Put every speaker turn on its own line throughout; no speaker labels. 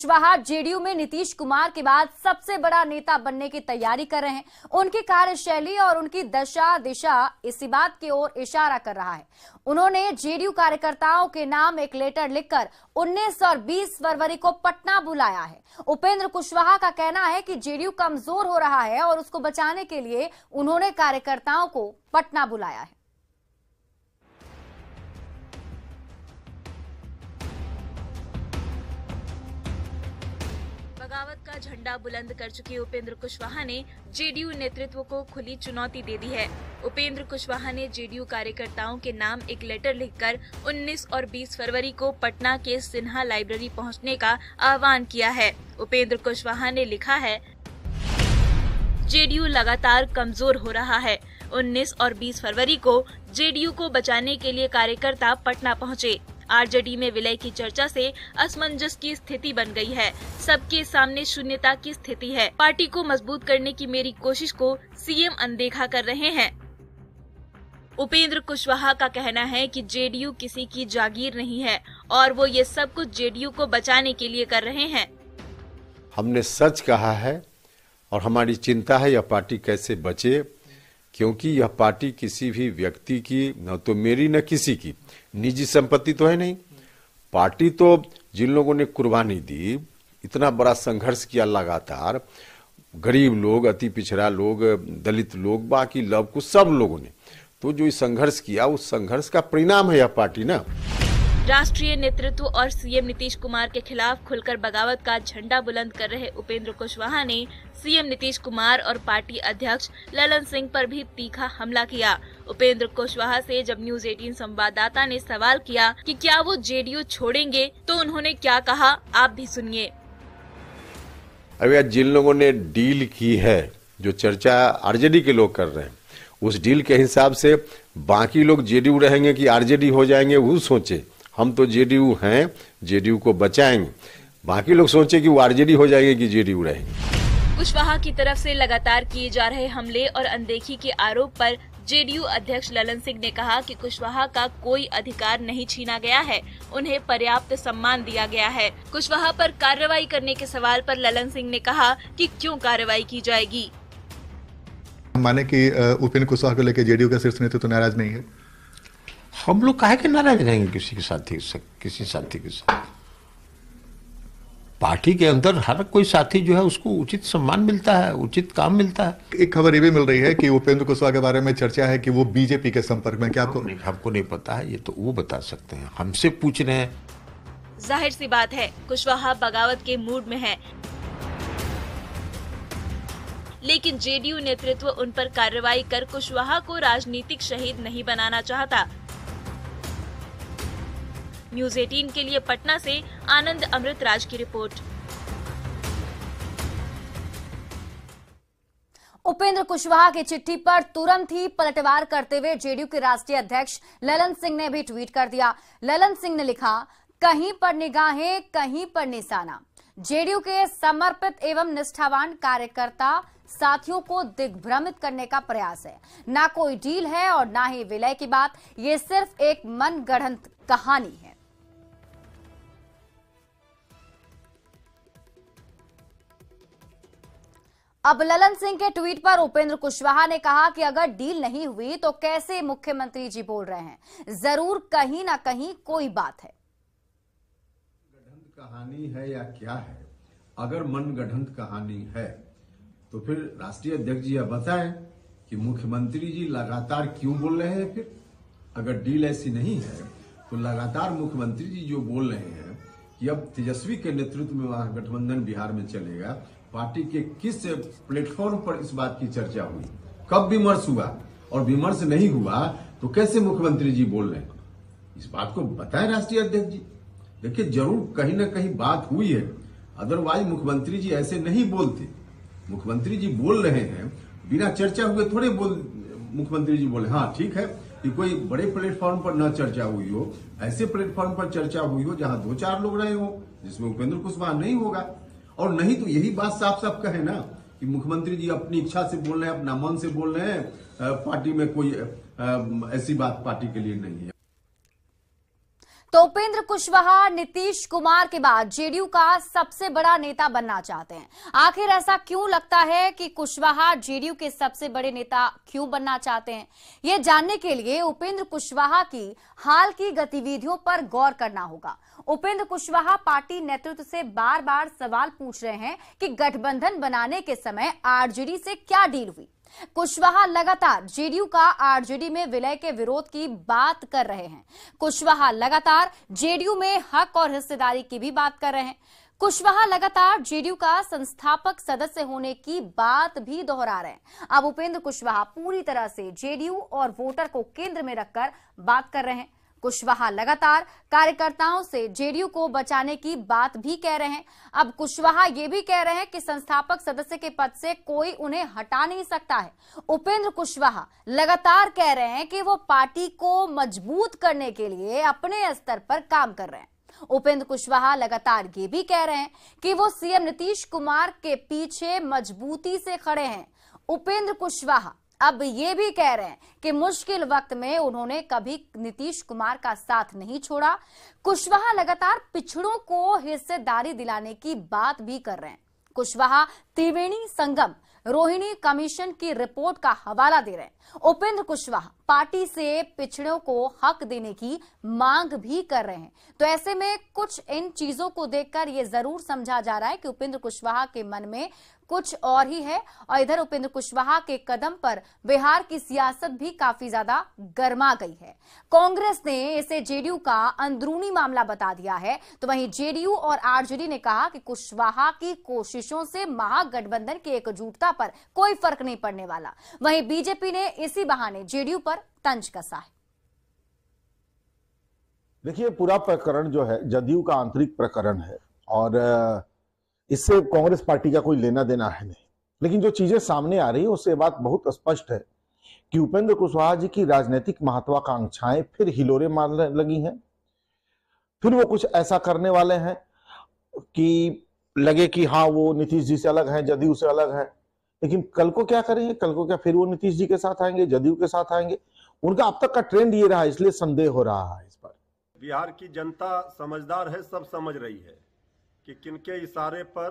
Kushwaha JDU में नीतीश कुमार के बाद सबसे बड़ा नेता बनने की तैयारी कर रहे हैं। उनकी कार्यशैली और उनकी दशा दिशा इसी बात की ओर इशारा कर रहा है। उन्होंने जेडीयू कार्यकर्ताओं के नाम एक लेटर लिखकर 19 और 20 फरवरी को पटना बुलाया है। उपेंद्र कुशवाहा का कहना है कि जेडीयू कमजोर हो रहा है और उसको बचाने के लिए उन्होंने कार्यकर्ताओं को पटना बुलाया है।
बगावत का झंडा बुलंद कर चुके उपेंद्र कुशवाहा ने जेडीयू नेतृत्व को खुली चुनौती दे दी है। उपेंद्र कुशवाहा ने जेडीयू कार्यकर्ताओं के नाम एक लेटर लिखकर 19 और 20 फरवरी को पटना के सिन्हा लाइब्रेरी पहुंचने का आह्वान किया है। उपेंद्र कुशवाहा ने लिखा है, जेडीयू लगातार कमजोर हो रहा है। 19 और 20 फरवरी को जेडीयू को बचाने के लिए कार्यकर्ता पटना पहुंचे। आरजेडी में विलय की चर्चा से असमंजस की स्थिति बन गई है। सबके सामने शून्यता की स्थिति है। पार्टी को मजबूत करने की मेरी कोशिश को सीएम अनदेखा कर रहे हैं। उपेंद्र कुशवाहा का कहना है कि जेडीयू किसी की जागीर नहीं है और वो ये सब कुछ जेडीयू को बचाने के लिए कर रहे हैं।
हमने सच कहा है और हमारी चिंता है यह पार्टी कैसे बचे, क्योंकि यह पार्टी किसी भी व्यक्ति की, न तो मेरी न किसी की निजी संपत्ति तो है नहीं। पार्टी तो जिन लोगों ने कुर्बानी दी, इतना बड़ा संघर्ष किया लगातार, गरीब लोग, अति पिछड़ा लोग, दलित लोग, बाकी लव कुछ सब लोगों ने तो जो संघर्ष किया, उस संघर्ष का परिणाम है यह पार्टी ना।
राष्ट्रीय नेतृत्व और सीएम नीतीश कुमार के खिलाफ खुलकर बगावत का झंडा बुलंद कर रहे उपेंद्र कुशवाहा ने सीएम नीतीश कुमार और पार्टी अध्यक्ष ललन सिंह पर भी तीखा हमला किया। उपेंद्र कुशवाहा से जब न्यूज 18 संवाददाता ने सवाल किया कि क्या वो जेडीयू छोड़ेंगे, तो उन्होंने क्या कहा, आप भी सुनिए।
अभी जिन लोगों ने डील की है, जो चर्चा आरजेडी के लोग कर रहे हैं, उस डील के हिसाब से बाकी लोग जेडीयू रहेंगे कि आरजेडी हो जाएंगे, वो सोचे। हम तो जेडीयू हैं, जेडीयू को बचाएंगे। बाकी लोग सोचे कि वो आरजेडी हो जाएंगे कि जेडीयू रहेंगे।
कुशवाहा की तरफ से लगातार किए जा रहे हमले और अनदेखी के आरोप पर जेडीयू अध्यक्ष ललन सिंह ने कहा कि कुशवाहा का कोई अधिकार नहीं छीना गया है, उन्हें पर्याप्त सम्मान दिया गया है। कुशवाहा पर कार्रवाई करने के सवाल पर ललन सिंह ने कहा कि क्यों कार्रवाई की जाएगी।
माने कि उपेंद्र कुशवाहा को लेकर जेडीयू का शीर्ष नेतृत्व तो नाराज नहीं है।
हम लोग काहे के नाराज रहेंगे किसी साथी के साथ। पार्टी के अंदर हर कोई साथी जो है उसको उचित सम्मान मिलता है, उचित काम मिलता है।
एक खबर ये भी मिल रही है कि उपेंद्र कुशवाहा के बारे में चर्चा है कि वो बीजेपी के संपर्क में। क्या
हमको नहीं पता है, ये तो वो बता सकते हैं, हमसे पूछ रहे हैं।
जाहिर सी बात है, कुशवाहा बगावत के मूड में है, लेकिन जेडीयू नेतृत्व उन पर कार्रवाई कर कुशवाहा को राजनीतिक शहीद नहीं बनाना चाहता। न्यूज 18 के लिए पटना से आनंद अमृतराज की रिपोर्ट।
उपेंद्र कुशवाहा की चिट्ठी पर तुरंत ही पलटवार करते हुए जेडीयू के राष्ट्रीय अध्यक्ष ललन सिंह ने भी ट्वीट कर दिया। ललन सिंह ने लिखा, कहीं पर निगाहें कहीं पर निशाना। जेडीयू के समर्पित एवं निष्ठावान कार्यकर्ता साथियों को दिग्भ्रमित करने का प्रयास है। ना कोई डील है और ना ही विलय की बात, ये सिर्फ एक मनगढ़ंत कहानी है। अब ललन सिंह के ट्वीट पर उपेंद्र कुशवाहा ने कहा कि अगर डील नहीं हुई तो कैसे मुख्यमंत्री जी बोल रहे हैं, जरूर कहीं ना कहीं कोई बात है।
गढ़ंत कहानी है या क्या है? अगर मनगढ़ंत कहानी है तो फिर राष्ट्रीय अध्यक्ष जी यह बताएं कि मुख्यमंत्री जी लगातार क्यों बोल रहे हैं। फिर अगर डील ऐसी नहीं है तो लगातार मुख्यमंत्री जी जो बोल रहे हैं कि अब तेजस्वी के नेतृत्व में महागठबंधन बिहार में चलेगा, पार्टी के किस प्लेटफॉर्म पर इस बात की चर्चा हुई, कब विमर्श हुआ, और विमर्श नहीं हुआ तो कैसे मुख्यमंत्री जी बोल रहे हैं, इस बात को बताएं राष्ट्रीय अध्यक्ष जी। देखिए, जरूर कहीं ना कहीं बात हुई है, अदरवाइज मुख्यमंत्री जी ऐसे नहीं बोलते। मुख्यमंत्री जी बोल रहे हैं, बिना चर्चा हुए थोड़े मुख्यमंत्री जी बोले। हाँ ठीक है कि कोई बड़े प्लेटफॉर्म पर न चर्चा हुई हो, ऐसे प्लेटफॉर्म पर चर्चा हुई हो जहां 2-4 लोग रहे हो, जिसमें उपेंद्र कुशवाहा नहीं होगा। और नहीं तो यही बात साफ साफ कहे ना कि मुख्यमंत्री जी अपनी इच्छा से बोल रहे हैं, अपना मन से बोल रहे हैं, पार्टी में कोई ऐसी बात पार्टी के लिए नहीं है।
तो उपेंद्र कुशवाहा नीतीश कुमार के बाद जेडीयू का सबसे बड़ा नेता बनना चाहते हैं। आखिर ऐसा क्यों लगता है कि कुशवाहा जेडीयू के सबसे बड़े नेता क्यों बनना चाहते हैं? ये जानने के लिए उपेंद्र कुशवाहा की हाल की गतिविधियों पर गौर करना होगा। उपेंद्र कुशवाहा पार्टी नेतृत्व से बार बार सवाल पूछ रहे हैं कि गठबंधन बनाने के समय आरजेडी से क्या डील हुई। कुशवाहा लगातार जेडीयू का आरजेडी में विलय के विरोध की बात कर रहे हैं। कुशवाहा लगातार जेडीयू में हक और हिस्सेदारी की भी बात कर रहे हैं। कुशवाहा लगातार जेडीयू का संस्थापक सदस्य होने की बात भी दोहरा रहे हैं। अब उपेंद्र कुशवाहा पूरी तरह से जेडीयू और वोटर को केंद्र में रखकर बात कर रहे हैं। कुशवाहा लगातार कार्यकर्ताओं से जेडीयू को बचाने की बात भी कह रहे हैं। अब कुशवाहा ये भी कह रहे हैं कि संस्थापक सदस्य के पद से कोई उन्हें हटा नहीं सकता है। उपेंद्र कुशवाहा लगातार कह रहे हैं कि वो पार्टी को मजबूत करने के लिए अपने स्तर पर काम कर रहे हैं। उपेंद्र कुशवाहा लगातार ये भी कह रहे हैं कि वो सीएम नीतीश कुमार के पीछे मजबूती से खड़े हैं। उपेंद्र कुशवाहा अब ये भी कह रहे हैं कि मुश्किल वक्त में उन्होंने कभी नीतीश कुमार का साथ नहीं छोड़ा। कुशवाहा लगातार पिछड़ों को हिस्सेदारी दिलाने की बात भी कर रहे हैं। कुशवाहा त्रिवेणी संगम रोहिणी कमीशन की रिपोर्ट का हवाला दे रहे हैं। उपेंद्र कुशवाहा पार्टी से पिछड़ों को हक देने की मांग भी कर रहे हैं। तो ऐसे में कुछ इन चीजों को देखकर यह जरूर समझा जा रहा है कि उपेंद्र कुशवाहा के मन में कुछ और ही है। और इधर उपेंद्र कुशवाहा के कदम पर बिहार की सियासत भी काफी ज्यादा गर्मा गई है। कांग्रेस ने इसे जेडीयू का अंदरूनी मामला बता दिया है, तो वहीं जेडीयू और आरजेडी ने कहा कि कुशवाहा की कोशिशों से महागठबंधन की एकजुटता पर कोई फर्क नहीं पड़ने वाला। वहीं बीजेपी ने इसी बहाने जेडीयू पर तंज कसा है।
देखिए, पूरा प्रकरण जो है जदयू का आंतरिक प्रकरण है और इससे कांग्रेस पार्टी का कोई लेना देना है नहीं। लेकिन जो चीजें सामने आ रही है उससे बात बहुत स्पष्ट है कि उपेंद्र कुशवाहा जी की राजनीतिक महत्वाकांक्षाएं फिर हिलोरे मारने लगी हैं। फिर वो कुछ ऐसा करने वाले हैं कि लगे कि हाँ वो नीतीश जी से अलग है, जदयू से अलग है। लेकिन कल को क्या करेंगे? कल को क्या फिर वो नीतीश जी के साथ आएंगे, जदयू के साथ आएंगे? उनका अब तक का ट्रेंड ये रहा, इसलिए संदेह हो रहा है इस पर।
बिहार की जनता समझदार है, सब समझ रही है कि किनके इशारे पर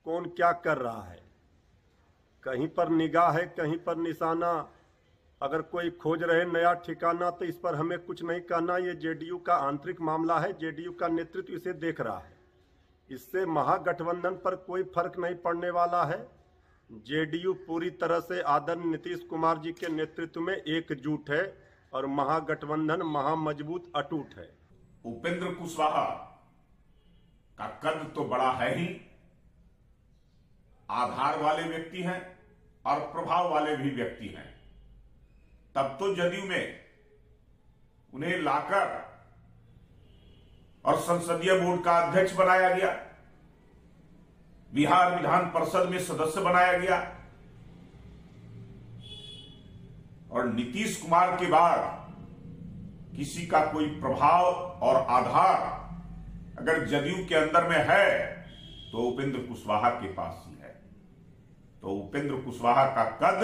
कौन क्या कर रहा है। कहीं पर निगाह है, कहीं पर निशाना। अगर कोई खोज रहे नया ठिकाना तो इस पर हमें कुछ नहीं कहना। ये जेडीयू का आंतरिक मामला है, जेडीयू का नेतृत्व इसे देख रहा है। इससे महागठबंधन पर कोई फर्क नहीं पड़ने वाला है। जेडीयू पूरी तरह से आदरणीय नीतीश कुमार जी के नेतृत्व में एकजुट है और महागठबंधन महामजबूत अटूट है।
उपेंद्र कुशवाहा का कद तो बड़ा है ही, आधार वाले व्यक्ति हैं और प्रभाव वाले भी व्यक्ति हैं। तब तो जदयू में उन्हें लाकर और संसदीय बोर्ड का अध्यक्ष बनाया गया, बिहार विधान परिषद में सदस्य बनाया गया और नीतीश कुमार के बाद किसी का कोई प्रभाव और आधार अगर जदयू के अंदर में है तो उपेंद्र कुशवाहा के पास ही है। तो उपेंद्र कुशवाहा का कद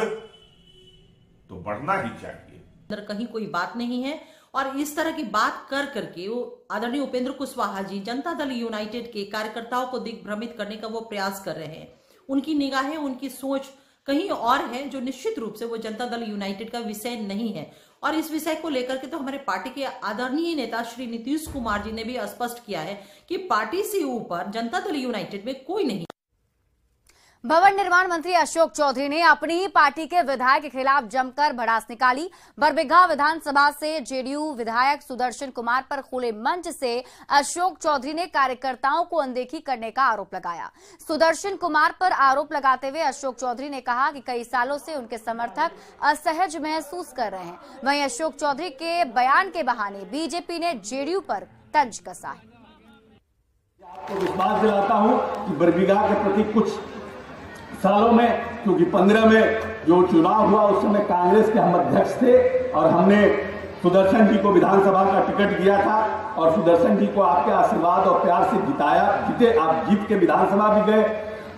तो बढ़ना ही चाहिए।
अंदर कहीं कोई बात नहीं है और इस तरह की बात कर करके वो आदरणीय उपेंद्र कुशवाहा जी जनता दल यूनाइटेड के कार्यकर्ताओं को दिग्भ्रमित करने का वो प्रयास कर रहे हैं। उनकी निगाहें, उनकी सोच कहीं और है, जो निश्चित रूप से वो जनता दल यूनाइटेड का विषय नहीं है। और इस विषय को लेकर के तो हमारे पार्टी के आदरणीय नेता श्री नीतीश कुमार जी ने भी स्पष्ट किया है कि पार्टी से ऊपर जनता दल यूनाइटेड में कोई नहीं।
भवन निर्माण मंत्री अशोक चौधरी ने अपनी ही पार्टी के विधायक के खिलाफ जमकर भड़ास निकाली। बरबीघा विधानसभा से जेडीयू विधायक सुदर्शन कुमार पर खुले मंच से अशोक चौधरी ने कार्यकर्ताओं को अनदेखी करने का आरोप लगाया। सुदर्शन कुमार पर आरोप लगाते हुए अशोक चौधरी ने कहा कि कई सालों से उनके समर्थक असहज महसूस कर रहे हैं। वहीं अशोक चौधरी के बयान के बहाने बीजेपी ने जेडीयू पर तंज कसा है।
आपको विश्वास दिलाता हूं कि बरबीघा के प्रति कुछ सालों में, क्योंकि 15 में जो चुनाव हुआ उस समय कांग्रेस के हम अध्यक्ष थे और हमने सुदर्शन जी को विधानसभा का टिकट दिया था और सुदर्शन जी को आपके आशीर्वाद और प्यार से जीते। आप जीत के विधानसभा भी गए।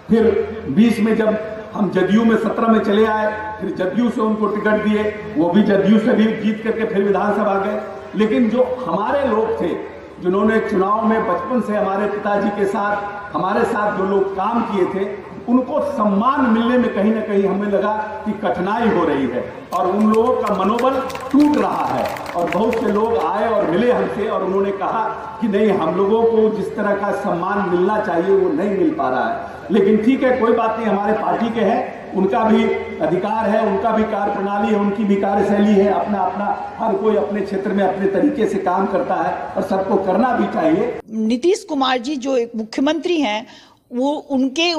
फिर 20 में जब हम जदयू में 17 में चले आए, फिर जदयू से उनको टिकट दिए, वो भी जदयू से भी जीत करके फिर विधानसभा गए। लेकिन जो हमारे लोग थे जिन्होंने चुनाव में बचपन से हमारे पिताजी के साथ, हमारे साथ जो लोग काम किए थे, उनको सम्मान मिलने में कहीं ना कहीं हमें लगा कि कठिनाई हो रही है और उन लोगों का मनोबल टूट रहा है। और बहुत से लोग आए और मिले हमसे और उन्होंने कहा कि नहीं, हम लोगों को जिस तरह का सम्मान मिलना चाहिए वो नहीं मिल पा रहा है। लेकिन ठीक है, कोई बात नहीं, हमारे पार्टी के हैं, उनका भी अधिकार है, उनका भी कार्य प्रणाली है, उनकी भी कार्यशैली है, अपना अपना हर कोई अपने क्षेत्र में अपने तरीके से काम करता है और सबको करना भी चाहिए।
नीतीश कुमार जी जो एक मुख्यमंत्री हैं, वो उनके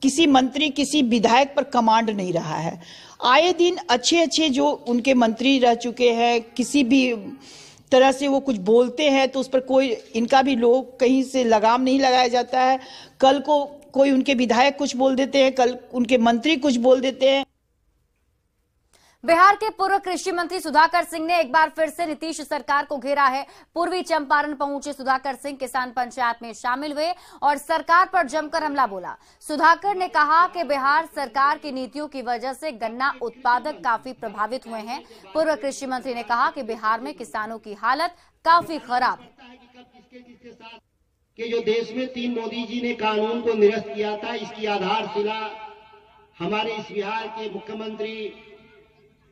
किसी मंत्री, किसी विधायक पर कमांड नहीं रहा है। आए दिन अच्छे अच्छे जो उनके मंत्री रह चुके हैं, किसी भी तरह से वो कुछ बोलते हैं तो उस पर कोई, इनका भी लोग कहीं से लगाम नहीं लगाया जाता है। कल को कोई उनके विधायक कुछ बोल देते हैं, कल उनके मंत्री कुछ बोल देते हैं।
बिहार के पूर्व कृषि मंत्री सुधाकर सिंह ने एक बार फिर से नीतीश सरकार को घेरा है। पूर्वी चंपारण पहुंचे सुधाकर सिंह किसान पंचायत में शामिल हुए और सरकार पर जमकर हमला बोला। सुधाकर ने कहा कि बिहार सरकार की नीतियों की वजह से गन्ना उत्पादक काफी प्रभावित हुए हैं। पूर्व कृषि मंत्री ने कहा कि बिहार में किसानों की हालत काफी खराब है।
कि जो देश में 3 मोदी जी ने कानून को निरस्त किया था, इसकी आधारशिला हमारे इस बिहार के मुख्यमंत्री,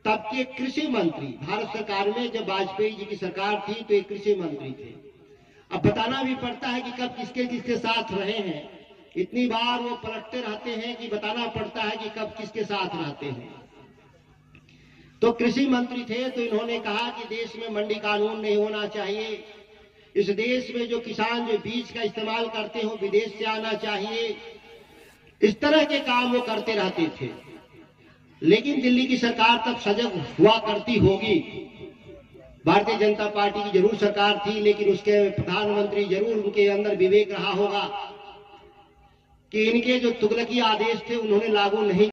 तब के कृषि मंत्री, भारत सरकार में जब वाजपेयी जी की सरकार थी तो एक कृषि मंत्री थे। अब बताना भी पड़ता है कि कब किसके किसके साथ रहे हैं। इतनी बार वो पलटते रहते हैं कि बताना पड़ता है कि कब किसके साथ रहते हैं। तो कृषि मंत्री थे तो इन्होंने कहा कि देश में मंडी कानून नहीं होना चाहिए, इस देश में जो किसान जो बीज का इस्तेमाल करते हो विदेश से आना चाहिए। इस तरह के काम वो करते रहते थे। लेकिन दिल्ली की सरकार तब सजग हुआ करती होगी। भारतीय जनता पार्टी की जरूर सरकार थी, लेकिन उसके प्रधानमंत्री जरूर, उनके अंदर विवेक रहा होगा कि इनके जो तुगलकी आदेश थे उन्होंने लागू नहीं